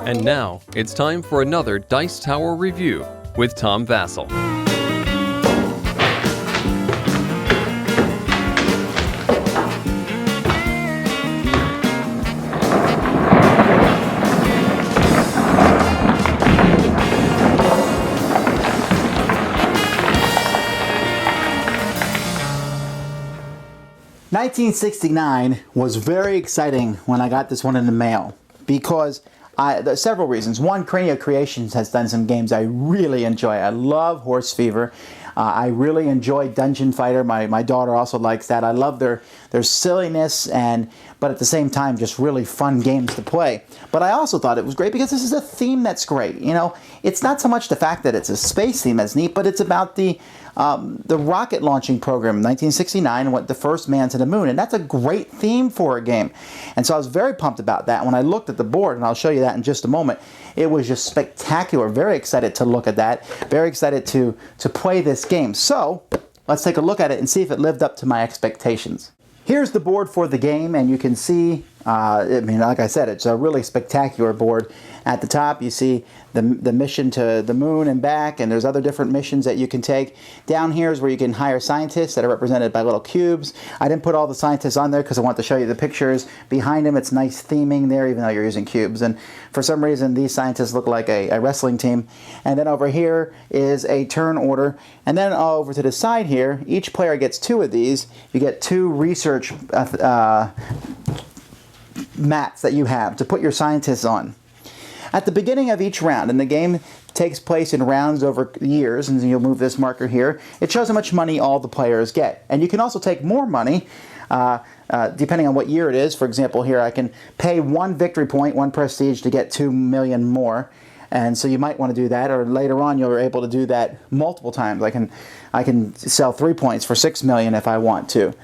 And now, it's time for another Dice Tower review with Tom Vasel. "1969 was very exciting when I got this one in the mail because there's several reasons. One, Cranio Creations has done some games I really enjoy. I love Horse Fever. I really enjoy Dungeon Fighter. My daughter also likes that. I love their silliness, but at the same time, just really fun games to play. But I also thought it was great because this is a theme that's great. You know, it's not so much the fact that it's a space theme that's neat, but it's about the rocket launching program in 1969 went the first man to the moon, and that's a great theme for a game. And so I was very pumped about that. When I looked at the board, and I'll show you that in just a moment, it was just spectacular. Very excited to look at that. Very excited to play this game. So let's take a look at it and see if it lived up to my expectations. Here's the board for the game, and you can see, like I said, it's a really spectacular board. At the top, you see the mission to the moon and back, and there's other different missions that you can take. Down here is where you can hire scientists that are represented by little cubes. I didn't put all the scientists on there because I want to show you the pictures. Behind them, it's nice theming there, even though you're using cubes. And for some reason, these scientists look like a wrestling team. And then over here is a turn order. And then over to the side here, each player gets 2 of these. You get 2 research mats that you have to put your scientists on. At the beginning of each round, and the game takes place in rounds over years, and you'll move this marker here, it shows how much money all the players get. And you can also take more money depending on what year it is. For example, here I can pay 1 victory point, 1 prestige to get 2 million more. And so you might want to do that, or later on you're able to do that multiple times. I can sell 3 points for 6 million if I want to.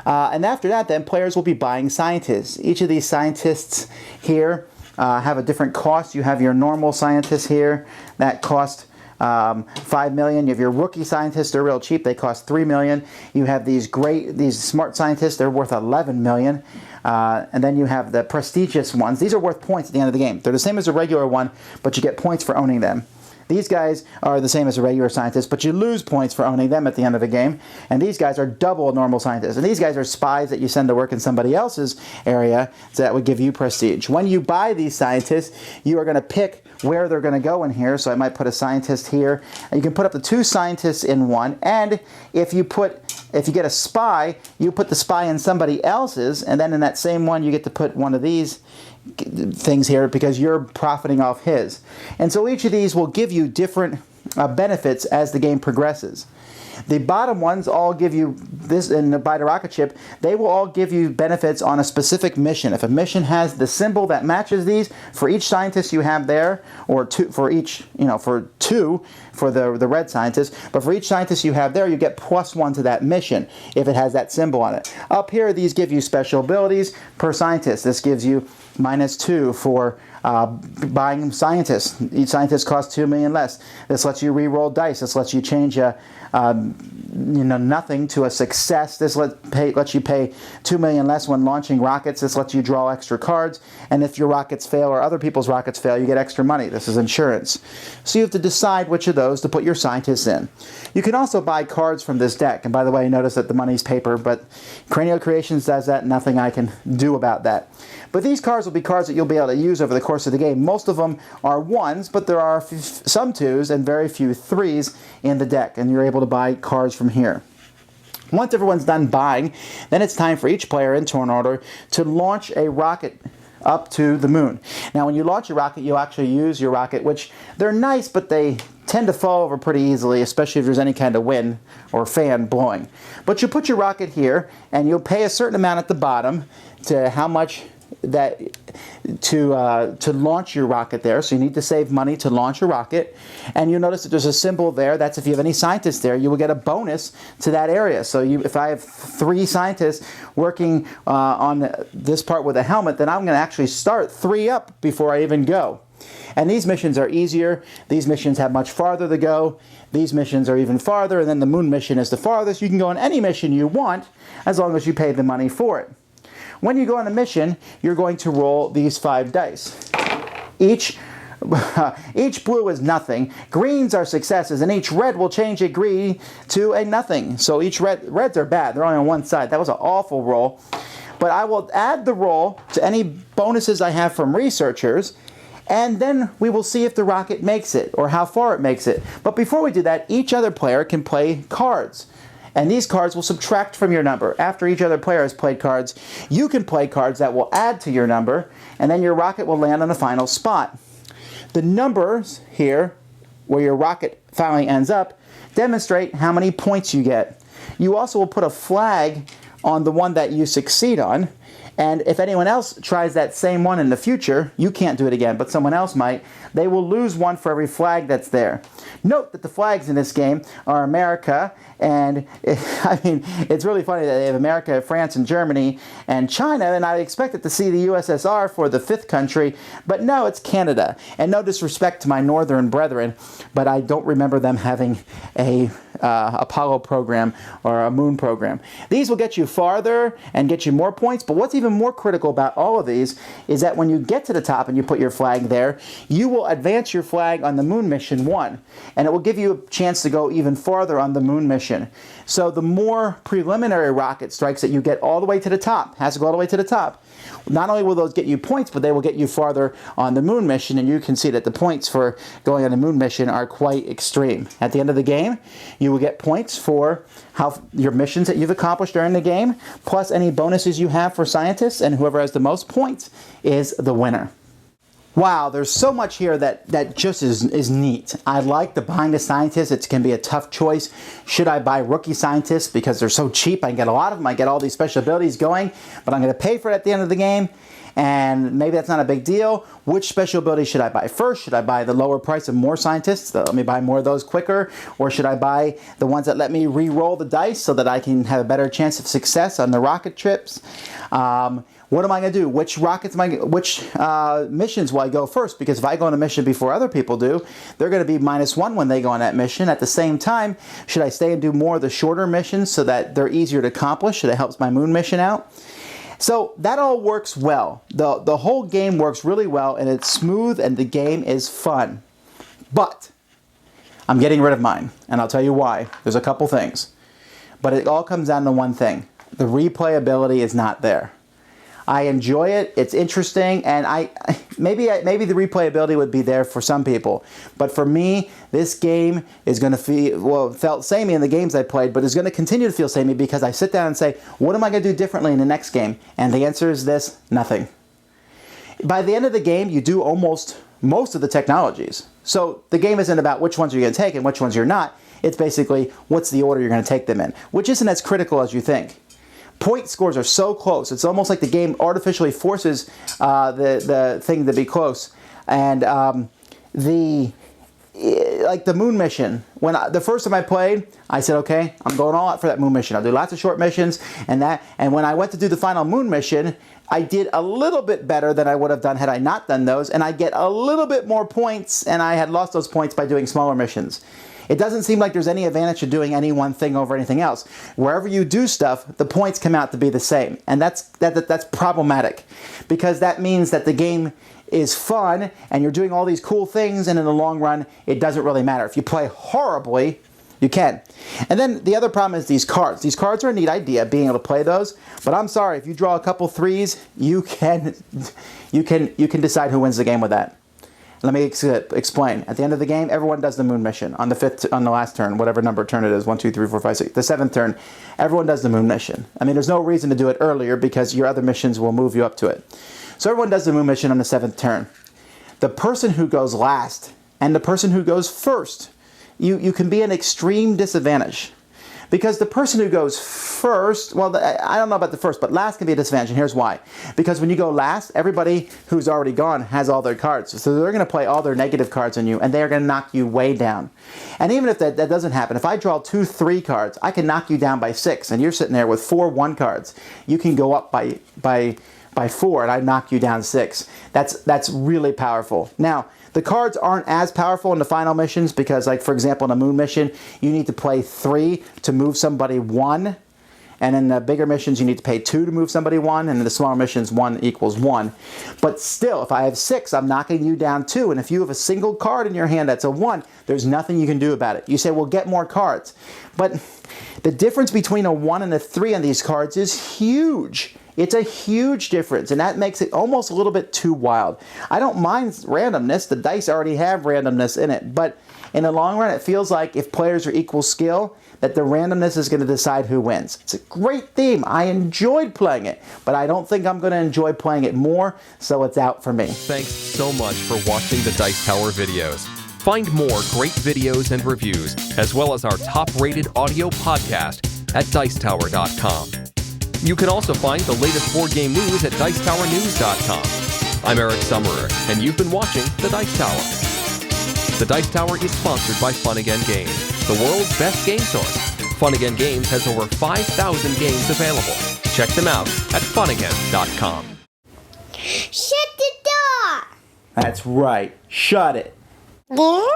And after that, then players will be buying scientists. Each of these scientists here have a different cost. You have your normal scientists here that cost 5 million. You have your rookie scientists, they're real cheap, they cost 3 million. You have these smart scientists, they're worth 11 million. And then you have the prestigious ones. These are worth points at the end of the game. They're the same as a regular one, but you get points for owning them. These guys are the same as a regular scientist, but you lose points for owning them at the end of the game. And these guys are double a normal scientist. And these guys are spies that you send to work in somebody else's area, so that would give you prestige. When you buy these scientists, you are going to pick where they're going to go in here. So I might put a scientist here. And you can put up to 2 scientists in one. And if you get a spy, you put the spy in somebody else's, and then in that same one you get to put one of these things here because you're profiting off his. And so each of these will give you different benefits as the game progresses. The bottom ones all give you this, and buy the rocket ship, they will all give you benefits on a specific mission. If a mission has the symbol that matches these, for each scientist you have there, or 2 for each, for 2 for the red scientist, but for each scientist you have there, you get +1 to that mission if it has that symbol on it. Up here, these give you special abilities per scientist. This gives you -2 for buying scientists. Each scientist costs 2 million less. This lets you re-roll dice. This lets you change nothing to a success. This lets you pay 2 million less when launching rockets. This lets you draw extra cards. And if your rockets fail or other people's rockets fail, you get extra money. This is insurance. So you have to decide which of those to put your scientists in. You can also buy cards from this deck. And by the way, you notice that the money's paper, but Cranio Creations does that. Nothing I can do about that. But these cards will be cards that you'll be able to use over the course of the game. Most of them are 1s, but there are some 2s and very few 3s in the deck, and you're able to buy cards from here. Once everyone's done buying, then it's time for each player in turn order to launch a rocket up to the moon. Now, when you launch a rocket, you actually use your rocket, which they're nice, but they tend to fall over pretty easily, especially if there's any kind of wind or fan blowing. But you put your rocket here, and you'll pay a certain amount at the bottom to how much to launch your rocket there. So you need to save money to launch a rocket. And you'll notice that there's a symbol there. That's if you have any scientists there, you will get a bonus to that area. So if I have 3 scientists working on this part with a helmet, then I'm going to actually start 3 up before I even go. And these missions are easier. These missions have much farther to go. These missions are even farther, and then the moon mission is the farthest. You can go on any mission you want as long as you pay the money for it. When you go on a mission, you're going to roll these 5 dice. Each Each blue is nothing. Greens are successes, and each red will change a green to a nothing. So each reds are bad. They're only on one side. That was an awful roll. But I will add the roll to any bonuses I have from researchers, and then we will see if the rocket makes it or how far it makes it. But before we do that, each other player can play cards. And these cards will subtract from your number. After each other player has played cards, you can play cards that will add to your number, and then your rocket will land on the final spot. The numbers here, where your rocket finally ends up, demonstrate how many points you get. You also will put a flag on the one that you succeed on, and if anyone else tries that same one in the future, you can't do it again, but someone else might, they will lose one for every flag that's there. Note that the flags in this game are America, and I mean, it's really funny that they have America, France, and Germany, and China, and I expected to see the USSR for the fifth country, but no, it's Canada. And no disrespect to my northern brethren, but I don't remember them having a Apollo program or a moon program. These will get you farther and get you more points, but what's even more critical about all of these is that when you get to the top and you put your flag there, you will advance your flag on the moon mission 1, and it will give you a chance to go even farther on the moon mission. So the more preliminary rocket strikes that you get all the way to the top, has to go all the way to the top, not only will those get you points, but they will get you farther on the moon mission, and you can see that the points for going on the moon mission are quite extreme. At the end of the game, you will get points for your missions that you've accomplished during the game, plus any bonuses you have for scientists, and whoever has the most points is the winner. Wow, there's so much here that just is neat. I like the Behind the Scientists. It can be a tough choice. Should I buy Rookie Scientists because they're so cheap? I can get a lot of them. I get all these special abilities going, but I'm going to pay for it at the end of the game, and maybe that's not a big deal. Which special ability should I buy first? Should I buy the lower price of more scientists that let me buy more of those quicker? Or should I buy the ones that let me re-roll the dice so that I can have a better chance of success on the rocket trips? What am I going to do? Which missions will I go first? Because if I go on a mission before other people do, they're going to be -1 when they go on that mission. At the same time, should I stay and do more of the shorter missions so that they're easier to accomplish, so that helps my moon mission out? So that all works well. The whole game works really well, and it's smooth, and the game is fun. But I'm getting rid of mine, and I'll tell you why. There's a couple things. But it all comes down to one thing. The replayability is not there. I enjoy it, it's interesting, and maybe the replayability would be there for some people. But for me, this game is going to feel, well, it felt samey in the games I played, but it's going to continue to feel samey because I sit down and say, what am I going to do differently in the next game? And the answer is this: nothing. By the end of the game, you do most of the technologies. So the game isn't about which ones you're going to take and which ones you're not. It's basically what's the order you're going to take them in, which isn't as critical as you think. Point scores are so close. It's almost like the game artificially forces the thing to be close. And like the moon mission, the first time I played, I said, okay, I'm going all out for that moon mission. I'll do lots of short missions and when I went to do the final moon mission, I did a little bit better than I would have done had I not done those, and I get a little bit more points, and I had lost those points by doing smaller missions. It doesn't seem like there's any advantage to doing any one thing over anything else. Wherever you do stuff, the points come out to be the same. And that's problematic, because that means that the game is fun and you're doing all these cool things, and in the long run, it doesn't really matter. If you play horribly, you can. And then the other problem is these cards. These cards are a neat idea, being able to play those, but I'm sorry, if you draw a couple threes, you can decide who wins the game with that. Let me explain. At the end of the game, everyone does the moon mission. On the last turn, whatever number turn it is, 1, 2, 3, 4, 5, 6, the 7th turn, everyone does the moon mission. I mean, there's no reason to do it earlier because your other missions will move you up to it. So everyone does the moon mission on the 7th turn. The person who goes last and the person who goes first, you can be an extreme disadvantage. Because the person who goes first, well, I don't know about the first, but last can be a disadvantage, and here's why. Because when you go last, everybody who's already gone has all their cards. So they're going to play all their negative cards on you, and they're going to knock you way down. And even if that doesn't happen, if I draw 2 3 cards, I can knock you down by 6, and you're sitting there with 4 1 cards. You can go up by 4, and I knock you down 6. That's really powerful. Now, the cards aren't as powerful in the final missions because, like, for example, in a moon mission, you need to play 3 to move somebody 1. And in the bigger missions, you need to pay 2 to move somebody 1, and in the smaller missions, 1 equals 1. But still, if I have 6, I'm knocking you down 2, and if you have a single card in your hand that's a 1, there's nothing you can do about it. You say, well, get more cards. But the difference between a 1 and a 3 on these cards is huge. It's a huge difference, and that makes it almost a little bit too wild. I don't mind randomness. The dice already have randomness in it, but in the long run, it feels like if players are equal skill, that the randomness is going to decide who wins. It's a great theme. I enjoyed playing it, but I don't think I'm going to enjoy playing it more, so it's out for me. Thanks so much for watching the Dice Tower videos. Find more great videos and reviews, as well as our top-rated audio podcast at Dicetower.com. You can also find the latest board game news at Dicetowernews.com. I'm Eric Summerer, and you've been watching The Dice Tower. The Dice Tower is sponsored by Fun Again Games, the world's best game source. Fun Again Games has over 5,000 games available. Check them out at funagain.com. Shut the door! That's right. Shut it. There.